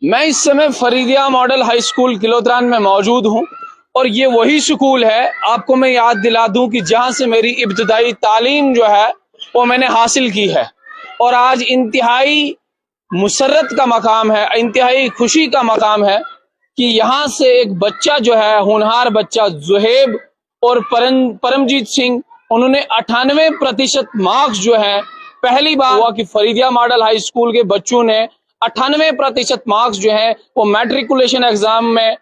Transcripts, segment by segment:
मैं इस समय फरीदिया मॉडल हाई स्कूल किलोत्रान में मौजूद हूं और ये वही स्कूल है, आपको मैं याद दिला दूं कि जहां से मेरी इब्तिदाई तालीम जो है वो मैंने हासिल की है। और आज इंतहाई मुसर्रत का मकाम है, इंतहाई खुशी का मकाम है कि यहाँ से एक बच्चा जो है, होनहार बच्चा जुहेब और परमजीत सिंह, उन्होंने 98% मार्क्स जो है, पहली बार हुआ कि फरीदिया मॉडल हाई स्कूल के बच्चों ने 98% मार्क्स जो है वो मैट्रिकुलेशन एग्जाम में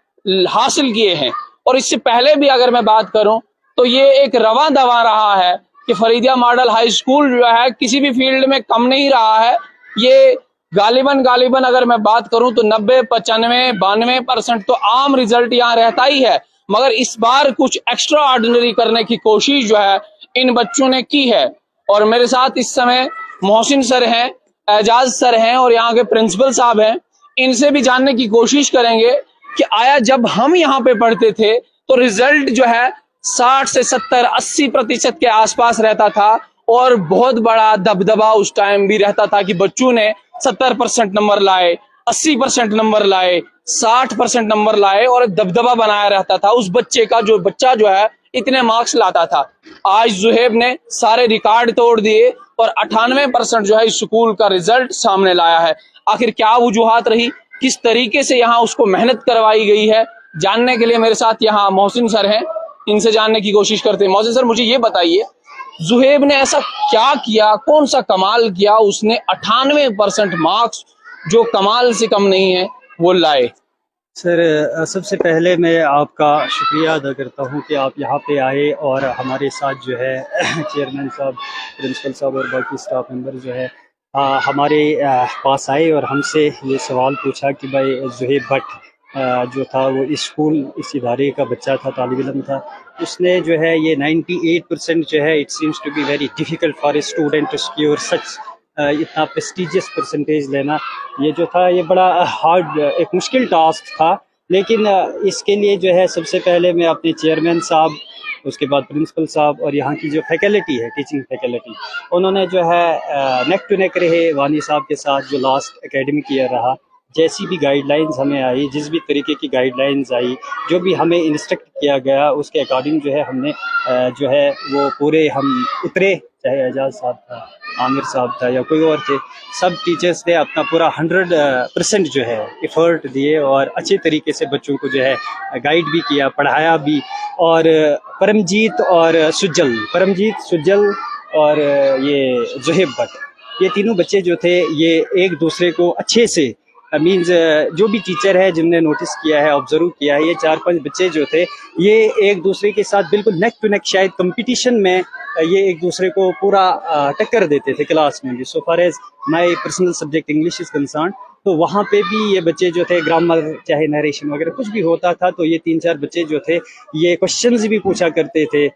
हासिल किए हैं। और इससे पहले भी अगर मैं बात करूं तो ये एक रवां दवा रहा है कि फरीदिया मॉडल हाई स्कूल जो है किसी भी फील्ड में कम नहीं रहा है। ये गालिबन अगर मैं बात करूं तो 90, 95, 92% तो आम रिजल्ट यहाँ रहता ही है, मगर इस बार कुछ एक्स्ट्रा ऑर्डिनरी करने की कोशिश जो है इन बच्चों ने की है। और मेरे साथ इस समय मोहसिन सर हैं, एजाज सर हैं और यहाँ के प्रिंसिपल साहब हैं। इनसे भी जानने की कोशिश करेंगे कि आया जब हम यहाँ पे पढ़ते थे तो रिजल्ट जो है 60 से 70, 80% के आसपास रहता था और बहुत बड़ा दबदबा उस टाइम भी रहता था कि बच्चों ने 70% नंबर लाए, 80% नंबर लाए, 60% नंबर लाए और दबदबा बनाया रहता था उस बच्चे का, जो बच्चा जो है इतने मार्क्स लाता था। आज जुहेब ने सारे रिकॉर्ड तोड़ दिए और 98% जो है इस स्कूल का रिजल्ट सामने लाया है। आखिर क्या वजूहात रही, किस तरीके से यहाँ उसको मेहनत करवाई गई है, जानने के लिए मेरे साथ यहाँ मोहसिन सर हैं, इनसे जानने की कोशिश करते हैं। मोहसिन सर, मुझे ये बताइए, जुहेब ने ऐसा क्या किया, कौन सा कमाल किया, उसने 98% मार्क्स जो कमाल से कम नहीं है वो लाए? सर, सबसे पहले मैं आपका शुक्रिया अदा करता हूं कि आप यहाँ पे आए और हमारे साथ जो है चेयरमैन साहब, प्रिंसिपल साहब और बाकी स्टाफ मेंबर जो है हमारे पास आए और हमसे ये सवाल पूछा कि भाई जुहेब भट्ट जो था वो इस स्कूल, इस इदारे का बच्चा था, तालिब इल्म था। उसने जो है ये 98% जो है, it seems to be very difficult for a student to secure such इतना प्रेस्टिजियस परसेंटेज लेना, ये जो था ये बड़ा हार्ड, एक मुश्किल टास्क था। लेकिन इसके लिए जो है सबसे पहले मैं अपने चेयरमैन साहब, उसके बाद प्रिंसिपल साहब और यहाँ की जो फैकल्टी है, टीचिंग फैकल्टी, उन्होंने जो है नेक टू नेक रहे वानी साहब के साथ। जो लास्ट एकेडमिक ईयर रहा, जैसी भी गाइडलाइंस हमें आई, जिस भी तरीके की गाइडलाइंस आई, जो भी हमें इंस्ट्रक्ट किया गया, उसके अकॉर्डिंग जो है हमने जो है वो पूरे हम उतरे। चाहे एजाज साहब था, आमिर साहब था या कोई और थे, सब टीचर्स ने अपना पूरा 100% जो है एफर्ट दिए और अच्छे तरीके से बच्चों को जो है गाइड भी किया, पढ़ाया भी। और परमजीत, सुजल और ये जुहेब भट्ट, ये तीनों बच्चे जो थे ये एक दूसरे को अच्छे से मीन्स जो भी टीचर है जिनने नोटिस किया है, ऑब्जर्व किया है, ये 4-5 बच्चे जो थे ये एक दूसरे के साथ बिल्कुल नेक टू नेक, शायद कंपटीशन में ये एक दूसरे को पूरा टक्कर देते थे क्लास में भी। So far as my personal subject English is concern, तो वहाँ पे भी ये बच्चे जो थे, ग्रामर चाहे नरेशन वगैरह कुछ भी होता था तो ये 3-4 बच्चे जो थे ये क्वेश्चंस भी पूछा करते थे।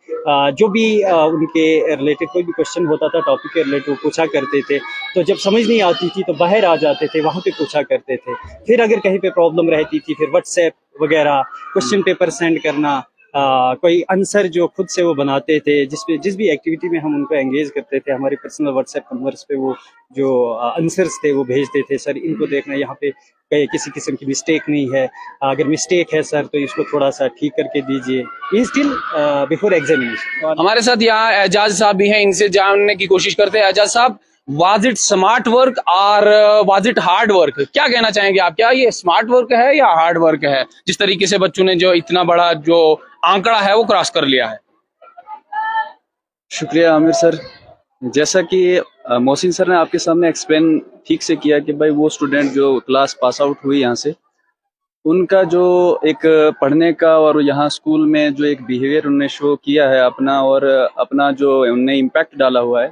जो भी उनके रिलेटेड कोई भी क्वेश्चन होता था, टॉपिक के रिलेटेड, वो पूछा करते थे। तो जब समझ नहीं आती थी तो बाहर आ जाते थे, वहाँ पे पूछा करते थे। फिर अगर कहीं पे प्रॉब्लम रहती थी, फिर व्हाट्सएप वगैरह क्वेश्चन पेपर सेंड करना, कोई आंसर जो खुद से वो बनाते थे, जिस भी एक्टिविटी में हम उनको एंगेज करते थे, हमारे पर्सनल व्हाट्सएप नंबर्स पे वो जो आंसर्स थे वो भेजते थे। सर इनको देखना, यहाँ पे किसी किस्म की मिस्टेक नहीं है, अगर मिस्टेक है सर तो इसको थोड़ा सा ठीक करके दीजिए, स्टिल बिफोर एग्जामिनेशन। हमारे साथ यहाँ एजाज साहब भी हैं, इनसे जानने की कोशिश करते हैं। एजाज साहब, वाज इट स्मार्ट वर्क और वाज इट हार्ड वर्क? क्या कहना चाहेंगे आप, क्या ये स्मार्ट वर्क है या हार्ड वर्क है, जिस तरीके से बच्चों ने जो इतना बड़ा जो आंकड़ा है वो क्रॉस कर लिया है? शुक्रिया आमिर सर। जैसा कि मोहसिन सर ने आपके सामने एक्सप्लेन ठीक से किया कि भाई वो स्टूडेंट जो क्लास पास आउट हुई यहाँ से, उनका जो एक पढ़ने का और यहाँ स्कूल में जो एक बिहेवियर उन्होंने शो किया है अपना, और अपना जो उन्होंने इम्पैक्ट डाला हुआ है,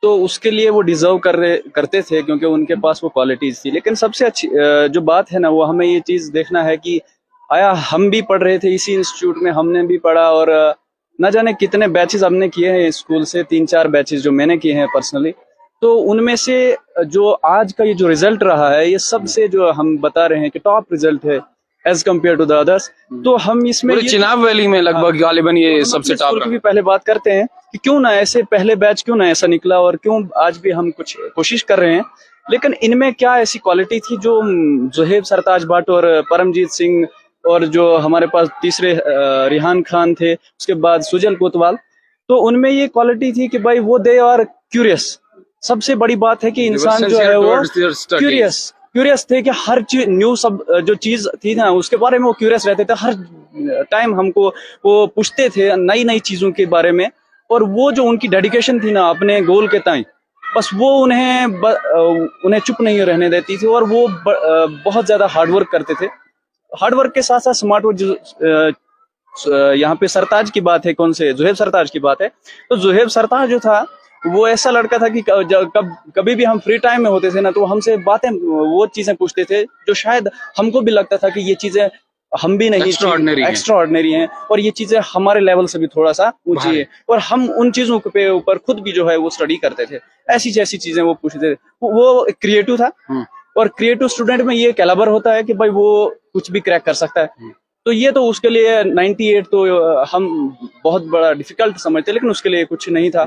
तो उसके लिए वो डिजर्व करते थे क्योंकि उनके पास वो क्वालिटीज थी। लेकिन सबसे अच्छी जो बात है ना, वो हमें ये चीज़ देखना है कि आया हम भी पढ़ रहे थे इसी इंस्टीट्यूट में, हमने भी पढ़ा और न जाने कितने बैचेस हमने किए हैं स्कूल से, 3-4 बैचेस जो मैंने किए हैं पर्सनली। तो उनमें से जो आज का ये जो रिजल्ट रहा है, ये सबसे जो हम बता रहे हैं कि टॉप रिजल्ट है as compared to the others. तो हम इसमें चिनाब वैली में लगभग गालिबन ये सबसे टॉप की भी पहले बात करते हैं कि क्यों ना ऐसे पहले बैच क्यों ना ऐसा निकला, और क्यों आज भी हम कुछ कोशिश कर रहे हैं लेकिन इनमें क्या ऐसी क्वालिटी थी जो जुहेब सरताज भट्ट और परमजीत सिंह और जो हमारे पास तीसरे रिहान खान थे, उसके बाद सुजल कोतवाल, तो उनमें ये क्वालिटी थी कि भाई वो दे आर क्यूरियस। सबसे बड़ी बात है कि इंसान जो है वो क्यूरियस थे कि हर चीज न्यू सब जो चीज थी ना उसके बारे में वो क्यूरियस रहते थे। हर टाइम हमको वो पूछते थे नई नई चीजों के बारे में, और वो जो उनकी डेडिकेशन थी ना अपने गोल के ताई, बस वो उन्हें चुप नहीं रहने देती थी, और वो बहुत ज्यादा हार्डवर्क करते थे। हार्डवर्क के साथ साथ स्मार्ट वर्क। यहाँ पे सरताज की बात है, कौन से जुहेब सरताज की बात है, तो जुहेब सरताज जो था वो ऐसा लड़का था कि कभी भी हम फ्री टाइम में होते थे ना तो हमसे बातें वो चीजें पूछते थे जो शायद हमको भी लगता था कि ये चीजें हम भी नहीं एक्स्ट्राऑर्डिनरी हैं, और ये चीजें हमारे लेवल से भी थोड़ा सा ऊंची है, और हम उन चीजों पे ऊपर खुद भी जो है वो स्टडी करते थे। ऐसी जैसी चीजें वो पूछते थे। वो क्रिएटिव था, और क्रिएटिव स्टूडेंट में ये कैलिबर होता है कि भाई वो कुछ भी क्रैक कर सकता है। तो ये तो उसके लिए 98 तो हम बहुत बड़ा डिफिकल्ट समझते, लेकिन उसके लिए कुछ नहीं था।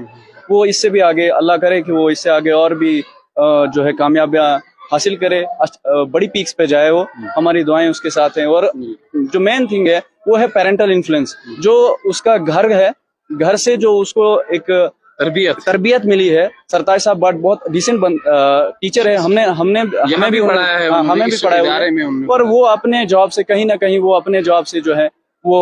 वो इससे भी आगे, अल्लाह करे कि वो इससे आगे और भी जो है कामयाबियां हासिल करे, बड़ी पीक्स पे जाए। वो हमारी दुआएं उसके साथ हैं। और जो मेन थिंग है वो है पेरेंटल इन्फ्लुएंस, जो उसका घर है, घर से जो उसको एक तरबियत मिली है। सरताज साहब भट्ट बहुत डिसेंट टीचर है, हमें भी पढ़ाया है, हमें भी पढ़ाया है, पर वो अपने जॉब से कहीं ना कहीं वो अपने जॉब से जो है वो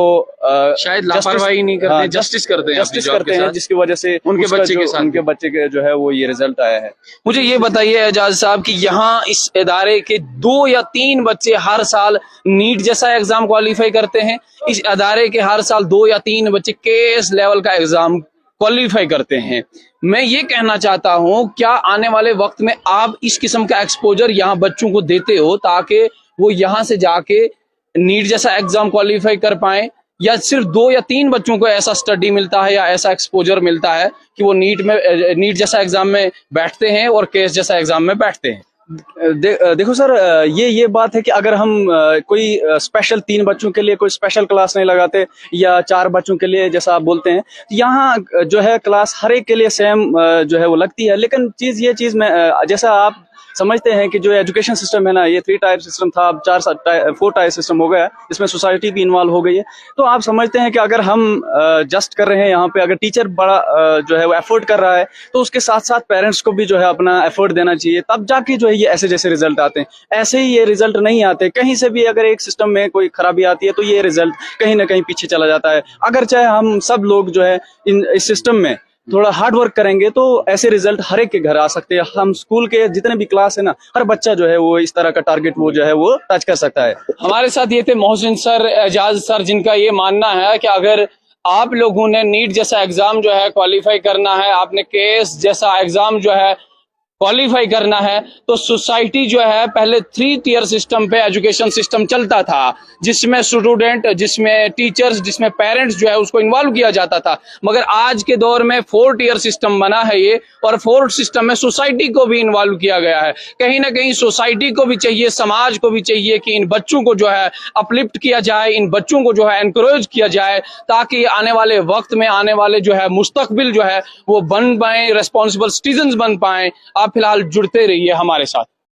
शायद लापरवाही नहीं करते, जस्टिस करते हैं, जिसकी वजह से उनके बच्चे के जो है वो ये रिजल्ट आया है। मुझे ये बताइए एजाज साहब कि यहाँ इस इदारे के 2 या 3 बच्चे हर साल नीट जैसा एग्जाम क्वालिफाई करते हैं। इस इदारे के हर साल 2 या 3 बच्चे केएस लेवल का एग्जाम क्वालिफाई करते हैं। मैं ये कहना चाहता हूं, क्या आने वाले वक्त में आप इस किस्म का एक्सपोजर यहाँ बच्चों को देते हो ताकि वो यहाँ से जाके नीट जैसा एग्जाम क्वालिफाई कर पाए, या सिर्फ 2 या 3 बच्चों को ऐसा स्टडी मिलता है या ऐसा एक्सपोजर मिलता है कि वो नीट जैसा एग्जाम में बैठते हैं और केस जैसा एग्जाम में बैठते हैं? देखो सर, ये बात है कि अगर हम कोई स्पेशल 3 बच्चों के लिए कोई स्पेशल क्लास नहीं लगाते या 4 बच्चों के लिए जैसा आप बोलते हैं, यहाँ जो है क्लास हर एक के लिए सेम जो है वो लगती है। लेकिन ये चीज में जैसा आप समझते हैं कि जो एजुकेशन सिस्टम है ना, ये 3 टायर सिस्टम था, अब 4 टायर सिस्टम हो गया, इसमें सोसाइटी भी इन्वॉल्व हो गई है। तो आप समझते हैं कि अगर हम जस्ट कर रहे हैं यहाँ पे, अगर टीचर बड़ा जो है वो एफर्ट कर रहा है तो उसके साथ साथ पेरेंट्स को भी जो है अपना एफर्ट देना चाहिए, तब जाके जो है ये ऐसे जैसे रिजल्ट आते हैं। ऐसे ही ये रिजल्ट नहीं आते कहीं से भी। अगर एक सिस्टम में कोई खराबी आती है तो ये रिजल्ट कहीं ना कहीं पीछे चला जाता है। अगर चाहे हम सब लोग जो है इस सिस्टम में थोड़ा हार्ड वर्क करेंगे तो ऐसे रिजल्ट हर एक के घर आ सकते हैं। हम स्कूल के जितने भी क्लास है ना, हर बच्चा जो है वो इस तरह का टारगेट वो जो है वो टच कर सकता है। हमारे साथ ये थे मोहसिन सर, एजाज सर, जिनका ये मानना है कि अगर आप लोगों ने नीट जैसा एग्जाम जो है क्वालिफाई करना है, आपने केएस जैसा एग्जाम जो है क्वालिफाई करना है, तो सोसाइटी जो है पहले 3 टियर सिस्टम पे एजुकेशन सिस्टम चलता था, जिसमें स्टूडेंट, जिसमें टीचर्स, जिसमें पेरेंट्स जो है उसको इन्वॉल्व किया जाता था। मगर आज के दौर में 4 टियर सिस्टम बना है ये, और 4th सिस्टम में सोसाइटी को भी इन्वॉल्व किया गया है। कहीं ना कहीं सोसाइटी को भी चाहिए, समाज को भी चाहिए कि इन बच्चों को जो है अपलिफ्ट किया जाए, इन बच्चों को जो है एनकरेज किया जाए, ताकि आने वाले वक्त में आने वाले जो है मुस्तकबिल जो है वो बन पाए, रेस्पॉन्सिबल सिटीजन बन पाए। आप फिलहाल जुड़ते रहिए हमारे साथ।